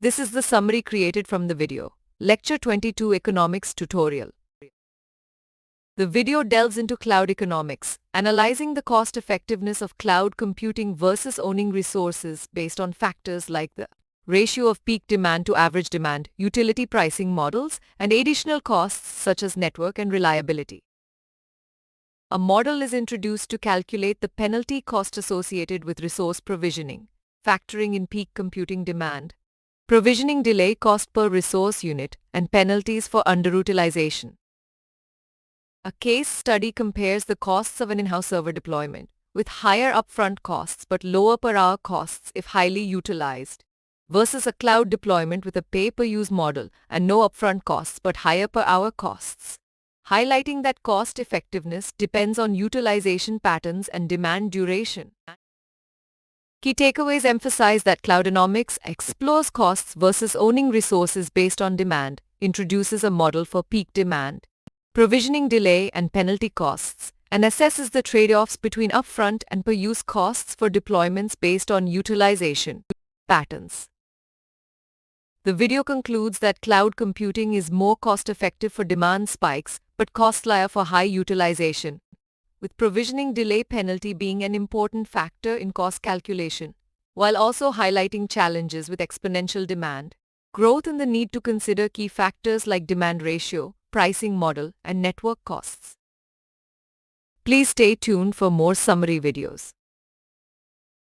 This is the summary created from the video. Lecture 22 Economics Tutorial. The video delves into cloud economics, analyzing the cost-effectiveness of cloud computing versus owning resources based on factors like the ratio of peak demand to average demand, utility pricing models, and additional costs such as network and reliability. A model is introduced to calculate the penalty cost associated with resource provisioning, factoring in peak computing demand, provisioning delay cost per resource unit, and penalties for underutilization. A case study compares the costs of an in-house server deployment with higher upfront costs but lower per hour costs if highly utilized, versus a cloud deployment with a pay-per-use model and no upfront costs but higher per hour costs, highlighting that cost effectiveness depends on utilization patterns and demand duration. Key takeaways emphasize that Cloudonomics explores costs versus owning resources based on demand, introduces a model for peak demand, provisioning delay and penalty costs, and assesses the trade-offs between upfront and per-use costs for deployments based on utilization patterns. The video concludes that cloud computing is more cost-effective for demand spikes but costlier for high utilization, with provisioning delay penalty being an important factor in cost calculation, while also highlighting challenges with exponential demand, growth and the need to consider key factors like demand ratio, pricing model, and network costs. Please stay tuned for more summary videos.